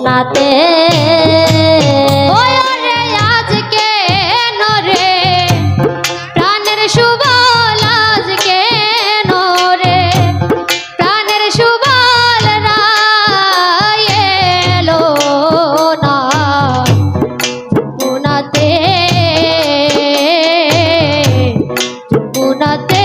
যমুনাতে ওরে আজকে নরে প্রাণের সুবল আজকে নরে প্রাণের সুবল রায় এলো না যমুনাতে যমুনাতে